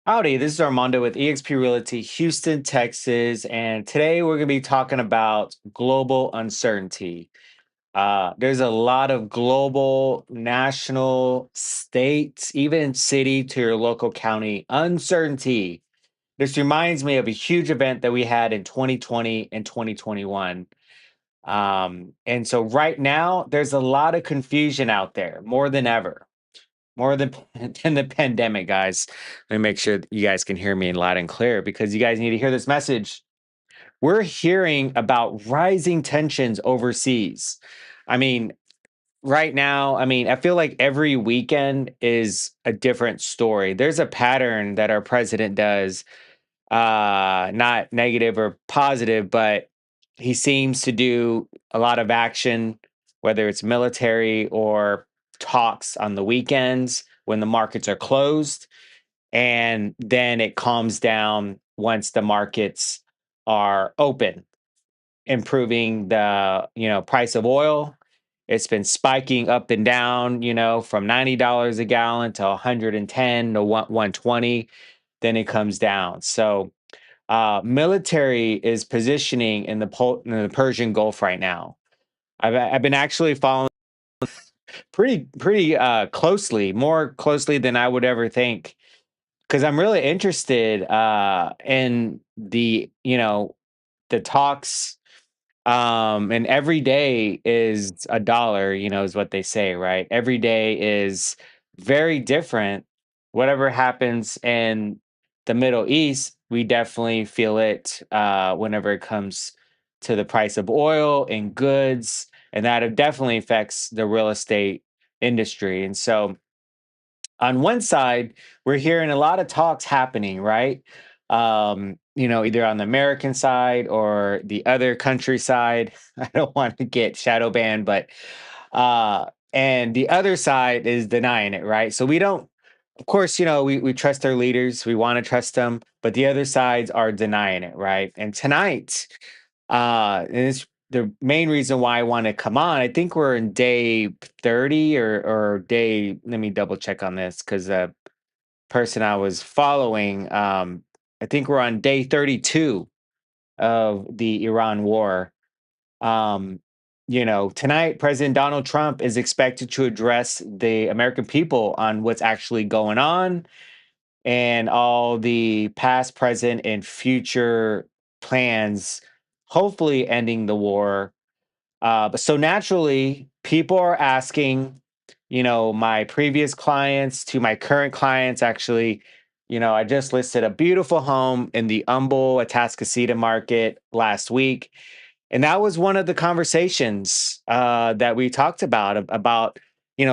Howdy, this is Armando with eXp Realty, Houston, Texas, and today we're going to be talking about global uncertainty. There's a lot of global, national, state, even city to your local county uncertainty. This reminds me of a huge event that we had in 2020 and 2021. And so right now, there's a lot of confusion out there, more than ever. More than than the pandemic, guys. Let me make sure that you guys can hear me loud and clear because you guys need to hear this message. We're hearing about rising tensions overseas. I mean, right now, I feel like every weekend is a different story. There's a pattern that our president does, not negative or positive, but he seems to do a lot of action, whether it's military or talks on the weekends when the markets are closed. And then it calms down once the markets are open, improving the price of oil. It's been spiking up and down, from $90 a gallon to 110 to 120. Then it comes down. So military is positioning in the Persian Gulf right now. I've been actually following pretty closely, more closely than I would ever think, because I'm really interested in the talks. And every day is a dollar, is what they say, right? Every day is very different. Whatever happens in the Middle East, we definitely feel it whenever it comes to the price of oil and goods. And that definitely affects the real estate industry. And so, on one side, we're hearing a lot of talks happening, right? Either on the American side or the other country side. I don't want to get shadow banned, but and the other side is denying it, right? So we don't, of course, we trust our leaders, we want to trust them, but the other sides are denying it, right? And tonight, and it's the main reason why I want to come on. I think we're in day 30 or day, let me double check on this because the person I was following, I think we're on day 32 of the Iran war. Um, Tonight, President Donald Trump is expected to address the American people on what's actually going on and all the past, present, and future plans, hopefully ending the war. But so naturally, people are asking, my previous clients to my current clients. Actually, I just listed a beautiful home in the Humble Atascocita market last week. And that was one of the conversations that we talked about,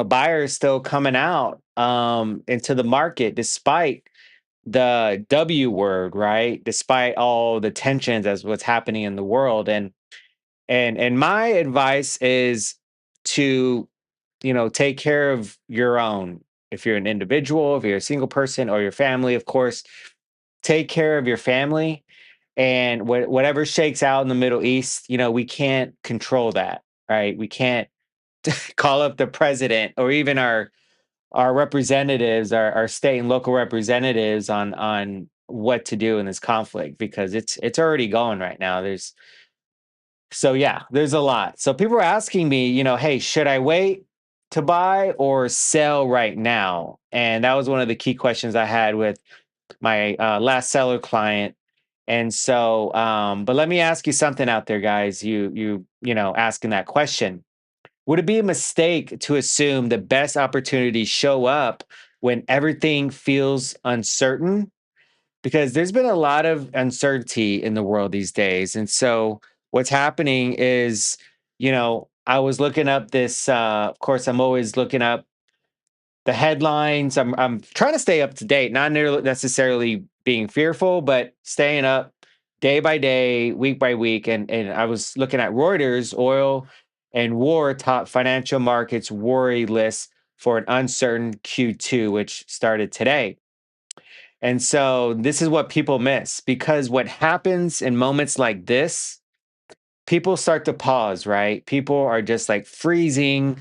buyers still coming out into the market despite the W word, right? Despite all the tensions as what's happening in the world. And my advice is to, take care of your own. If you're an individual, if you're a single person or your family, of course, take care of your family. And whatever shakes out in the Middle East, we can't control that, right? We can't call up the president or even our representatives, our state and local representatives on what to do in this conflict because it's already going right now. There's a lot. So people are asking me, hey, should I wait to buy or sell right now? And that was one of the key questions I had with my last seller client. And so, but let me ask you something out there, guys. Asking that question. Would it be a mistake to assume the best opportunities show up when everything feels uncertain? Because there's been a lot of uncertainty in the world these days. And so what's happening is, I was looking up this, of course, I'm always looking up the headlines. I'm trying to stay up to date, not necessarily being fearful, but staying up day by day, week by week. And I was looking at Reuters, oil and war top financial markets worry list for an uncertain Q2, which started today. And so this is what people miss because what happens in moments like this, people start to pause, right? People are just like freezing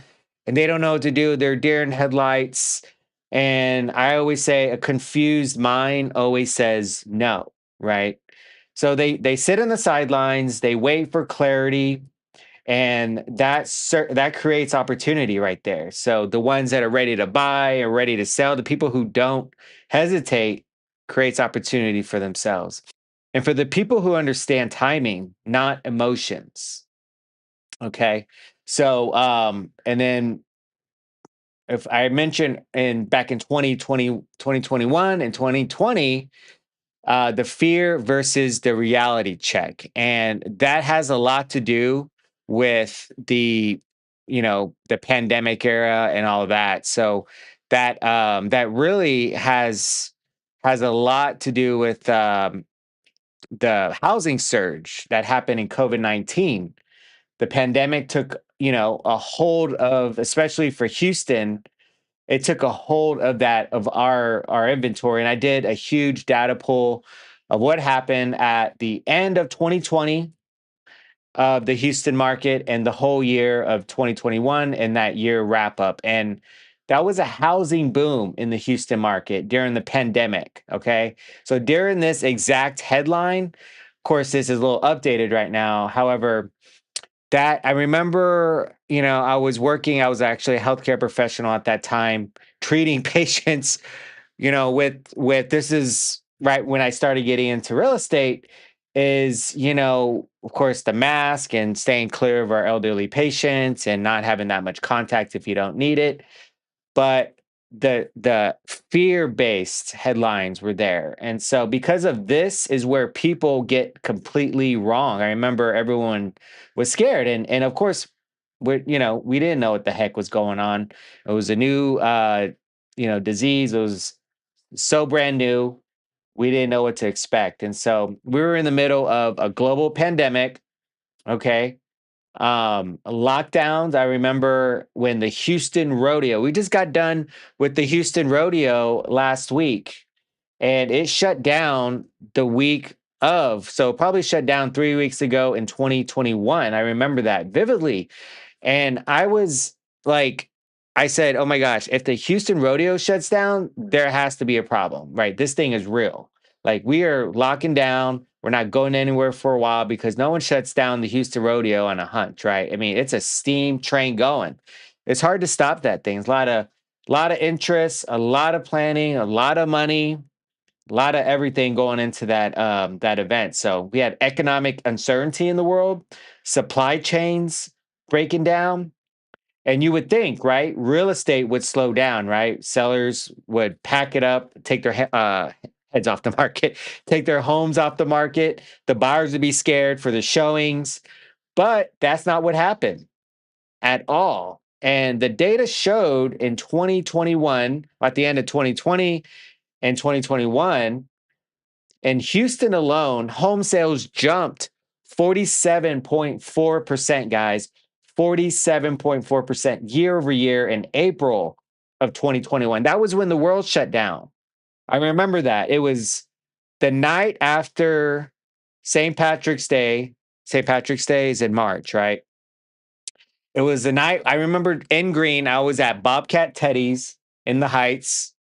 and they don't know what to do. They're deer in headlights. And I always say a confused mind always says no, right? So they sit on the sidelines, they wait for clarity, and that creates opportunity right there. So the ones that are ready to buy or ready to sell, the people who don't hesitate, creates opportunity for themselves. And for the people who understand timing, not emotions. Okay. So and then if I mentioned in back in 2020, 2021, and 2020, the fear versus the reality check. And that has a lot to do with the pandemic era and all of that. So that really has a lot to do with the housing surge that happened in COVID-19. The pandemic took, a hold of, especially for Houston, it took a hold of that of our inventory. And I did a huge data pull of what happened at the end of 2020 of the Houston market and the whole year of 2021 and that year wrap up. And that was a housing boom in the Houston market during the pandemic. Okay. So during this exact headline, of course, this is a little updated right now. However, that I remember, I was actually a healthcare professional at that time, treating patients, with this is right when I started getting into real estate, is, of course, the mask and staying clear of our elderly patients and not having that much contact if you don't need it. But the fear-based headlines were there. And so because of this is where people get completely wrong. I remember everyone was scared. And of course, we didn't know what the heck was going on. It was a new disease. It was so brand new. We didn't know what to expect. And so we were in the middle of a global pandemic. Okay. Lockdowns. I remember when the Houston rodeo, we just got done with the Houston rodeo last week, and it shut down the week of, so probably shut down 3 weeks ago in 2021. I remember that vividly. And I was like, I said, oh my gosh, if the Houston rodeo shuts down, there has to be a problem, right? This thing is real. Like, we are locking down. We're not going anywhere for a while because no one shuts down the Houston rodeo on a hunch, right? I mean, it's a steam train going. It's hard to stop that thing. It's a lot of interest, a lot of planning, a lot of money, a lot of everything going into that event. So we had economic uncertainty in the world, supply chains breaking down, and you would think, right, real estate would slow down, right? Sellers would pack it up, take their heads off the market, take their homes off the market. The buyers would be scared for the showings, but that's not what happened at all. And the data showed in 2021, at the end of 2020 and 2021, in Houston alone, home sales jumped 47.4%, guys. 47.4% year over year in April of 2021. That was when the world shut down. I remember that. It was the night after St. Patrick's Day. St. Patrick's Day is in March, right? It was the night I remember in green. I was at Bobcat Teddy's in the Heights.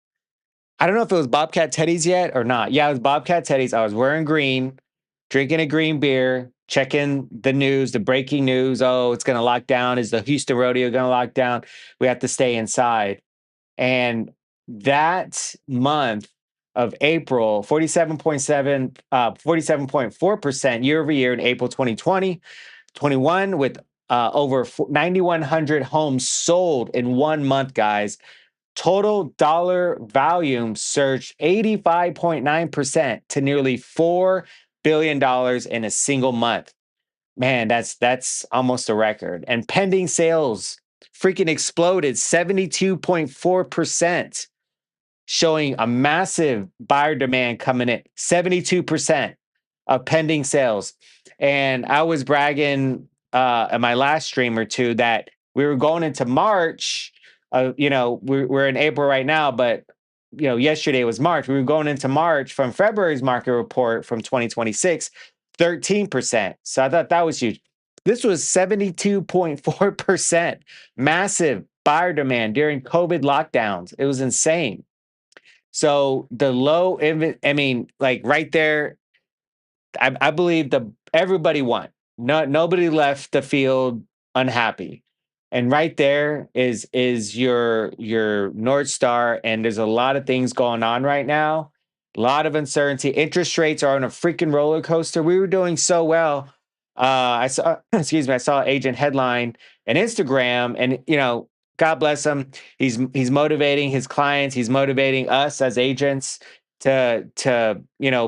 I don't know if it was Bobcat Teddy's yet or not. Yeah, it was Bobcat Teddy's. I was wearing green, drinking a green beer, checking the news, the breaking news. Oh, it's going to lock down. Is the Houston rodeo going to lock down? We have to stay inside. And that month of April, 47.4% year over year in April 2020, 21, with over 9,100 homes sold in 1 month, guys. Total dollar volume surged 85.9% to nearly $4 billion in a single month. Man, that's almost a record. And pending sales freaking exploded 72.4%, showing a massive buyer demand coming in. 72% of pending sales. And I was bragging in my last stream or two that we were going into March. We're in April right now, but yesterday was March. We were going into March from February's market report from 2026, 13%. So I thought that was huge. This was 72.4%, massive buyer demand during COVID lockdowns. It was insane. So the I mean, like right there, I believe the everybody won. Nobody left the field unhappy. And right there is your North Star. And there's a lot of things going on right now. A lot of uncertainty. Interest rates are on a freaking roller coaster. We were doing so well. I saw, excuse me, I saw agent headline and Instagram, and God bless him. He's motivating his clients. He's motivating us as agents to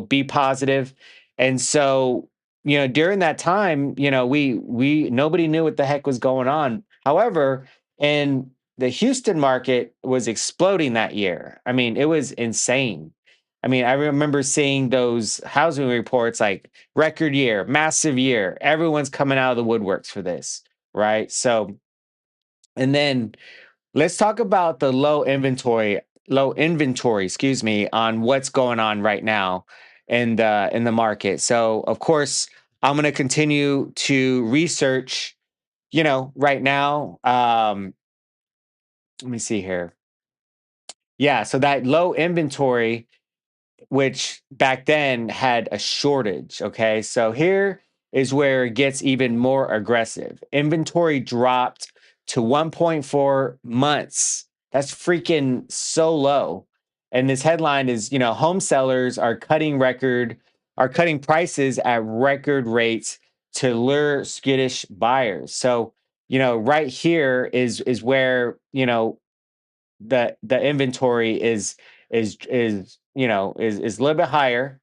be positive. And so, during that time, we nobody knew what the heck was going on. However, and the Houston market was exploding that year. I mean, it was insane. I mean, I remember seeing those housing reports like record year, massive year. Everyone's coming out of the woodworks for this, right? So, and then let's talk about the low inventory, excuse me, on what's going on right now in the market. So, of course, I'm going to continue to research, right now. Let me see here. Yeah, so that low inventory, which back then had a shortage. Okay. So here is where it gets even more aggressive. Inventory dropped to 1.4 months. That's freaking so low. And this headline is, home sellers are cutting prices at record rates to lure skittish buyers. So, right here is where, the inventory is a little bit higher.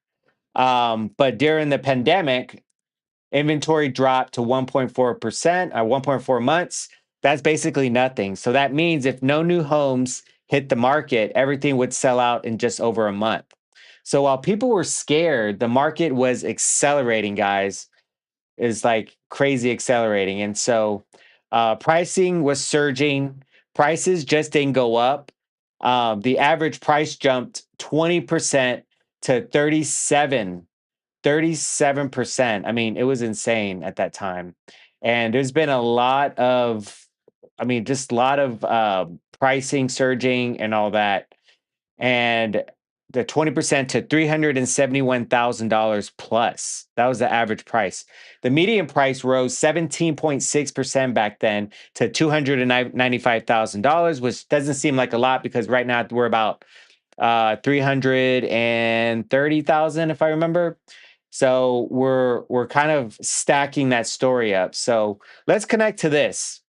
But during the pandemic, inventory dropped to 1.4% or 1.4 months. That's basically nothing. So that means if no new homes hit the market, everything would sell out in just over a month. So while people were scared, the market was accelerating, guys, is like crazy accelerating. And so pricing was surging. Prices just didn't go up. The average price jumped 20% to 37%. I mean, it was insane at that time. And there's been a lot of, I mean, just a lot of pricing surging and all that. And the 20% to $371,000 plus. That was the average price. The median price rose 17.6% back then to $295,000, which doesn't seem like a lot because right now we're about 330,000 if I remember. So we're kind of stacking that story up. So let's connect to this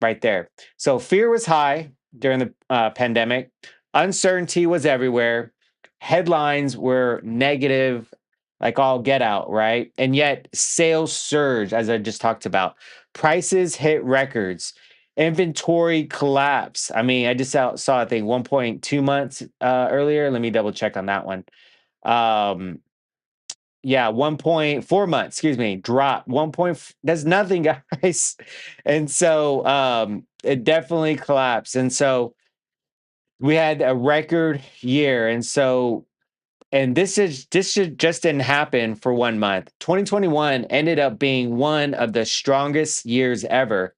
right there. So fear was high during the pandemic. Uncertainty was everywhere. Headlines were negative, like all get out, right? And yet sales surged, as I just talked about. Prices hit records. Inventory collapse. I mean, I just saw I think 1.2 months earlier. Let me double check on that one. Um, yeah, 1.4 months, excuse me, drop. That's nothing, guys. And so it definitely collapsed. And so we had a record year. And so this should just didn't happen for 1 month. 2021 ended up being one of the strongest years ever.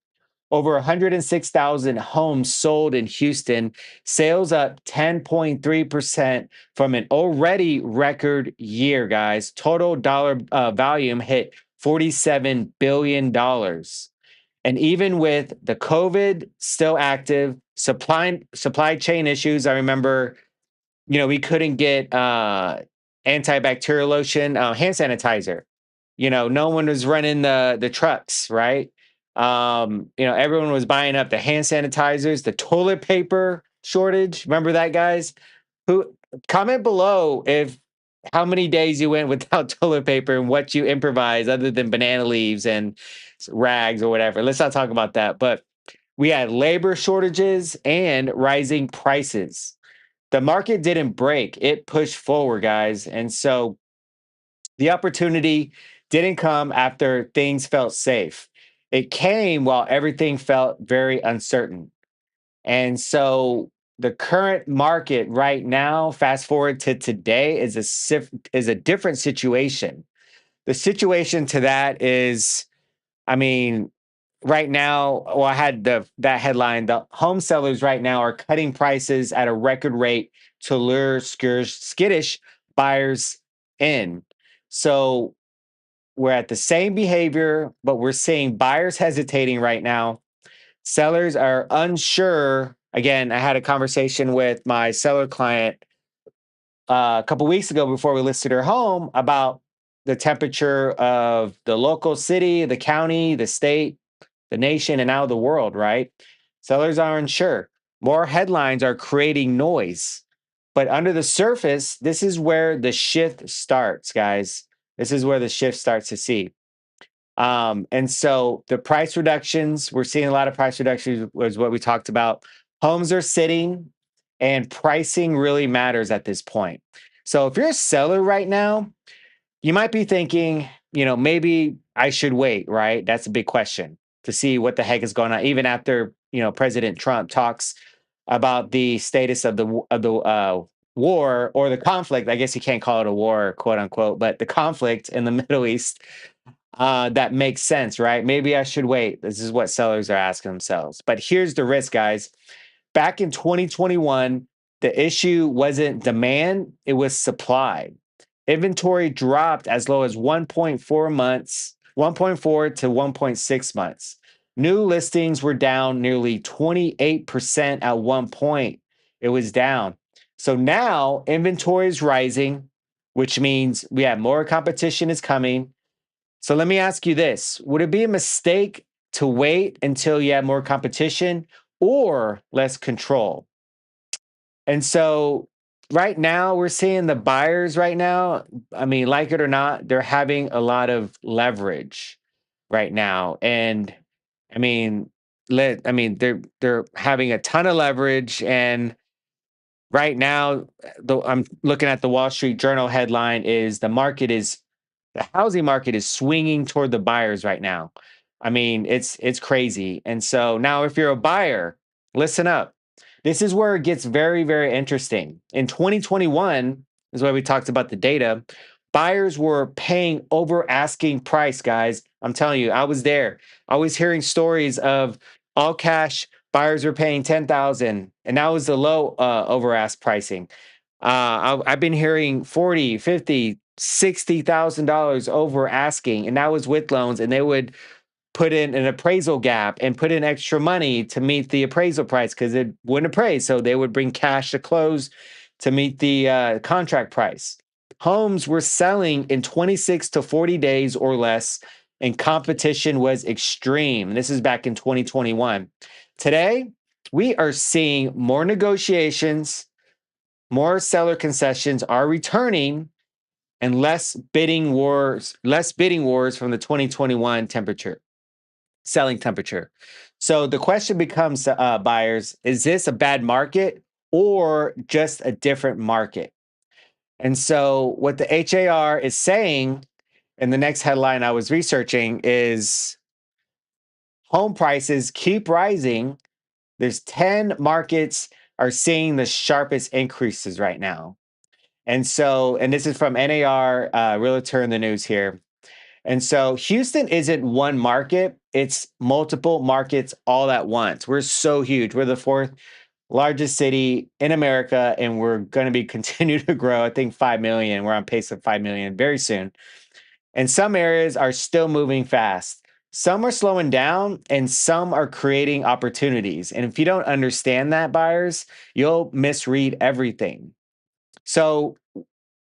Over 106,000 homes sold in Houston, sales up 10.3% from an already record year, guys. Total dollar volume hit $47 billion. And even with the COVID still active, supply chain issues, I remember, we couldn't get antibacterial lotion, hand sanitizer. No one was running the trucks, right? Everyone was buying up the hand sanitizers, the toilet paper shortage. Remember that, guys? Who comment below if how many days you went without toilet paper and what you improvise other than banana leaves and rags or whatever. Let's not talk about that. But we had labor shortages and rising prices. The market didn't break, it pushed forward, guys. And so the opportunity didn't come after things felt safe. It came while everything felt very uncertain. And so the current market right now, fast forward to today, is a different situation. The situation to that is, I mean, right now, well, I had that headline. The home sellers right now are cutting prices at a record rate to lure skittish buyers in. So we're at the same behavior, but we're seeing buyers hesitating right now. Sellers are unsure. Again, I had a conversation with my seller client a couple weeks ago before we listed her home about the temperature of the local city, the county, the state, the nation, and now the world, right? Sellers are unsure. More headlines are creating noise. But under the surface, this is where the shift starts, guys. This is where the shift starts to see. And so the price reductions, we're seeing a lot of price reductions, was what we talked about. Homes are sitting, and pricing really matters at this point. So if you're a seller right now, you might be thinking, maybe I should wait, right? That's a big question to see what the heck is going on. Even after, President Trump talks about the status of the war or the conflict. I guess you can't call it a war, quote unquote, but the conflict in the Middle East, that makes sense, right? Maybe I should wait. This is what sellers are asking themselves. But here's the risk, guys. Back in 2021, the issue wasn't demand, it was supply. Inventory dropped as low as 1.4 months, 1.4 to 1.6 months. New listings were down nearly 28% at one point. It was down. So now inventory is rising, which means we have more competition is coming. So let me ask you this. Would it be a mistake to wait until you have more competition or less control? And so right now we're seeing the buyers right now, I mean, like it or not, they're having a lot of leverage right now. And I mean, they're having a ton of leverage. And right now, though I'm looking at the Wall Street Journal headline is the housing market is swinging toward the buyers right now. I mean, it's crazy. And so now if you're a buyer, listen up. This is where it gets very, very interesting. In 2021, is why we talked about the data. Buyers were paying over asking price, guys. I'm telling you, I was there. I was hearing stories of all cash buyers were paying 10,000, and that was the low over ask pricing. I've been hearing 40, 50, $60,000 over asking, and that was with loans, and they would put in an appraisal gap and put in extra money to meet the appraisal price because it wouldn't appraise. So they would bring cash to close to meet the contract price. Homes were selling in 26 to 40 days or less, and competition was extreme. This is back in 2021. Today, we are seeing more negotiations, more seller concessions are returning, and less bidding wars from the 2021 selling temperature. So the question becomes, buyers, is this a bad market or just a different market? And so what the HAR is saying in the next headline I was researching is home prices keep rising. There's 10 markets are seeing the sharpest increases right now. And so, and this is from NAR, Realtor in the News here. And so Houston isn't one market, it's multiple markets all at once. We're so huge. We're the fourth largest city in America, and we're going to be continue to grow. I think 5 million. We're on pace of 5 million very soon. And some areas are still moving fast. Some are slowing down and some are creating opportunities. And if you don't understand that, buyers, you'll misread everything. So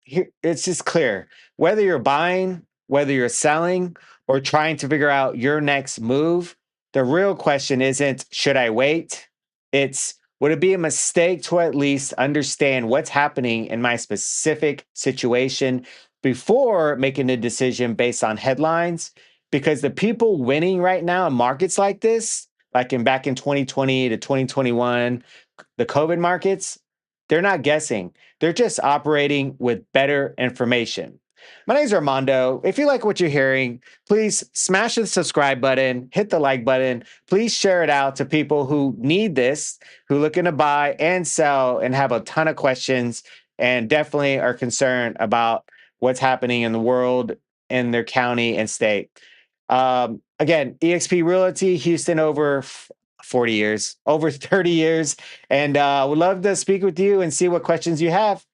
here it's just clear whether you're buying, whether you're selling, or trying to figure out your next move. The real question isn't, should I wait? It's, would it be a mistake to at least understand what's happening in my specific situation before making a decision based on headlines? Because the people winning right now in markets like this, like in back in 2020 to 2021, the COVID markets, they're not guessing. They're just operating with better information. My name is Armando. If you like what you're hearing, please smash the subscribe button, hit the like button. Please share it out to people who need this, who are looking to buy and sell and have a ton of questions and definitely are concerned about what's happening in the world, in their county and state. Again, EXP Realty, Houston, over 40 years, over 30 years. And would love to speak with you and see what questions you have.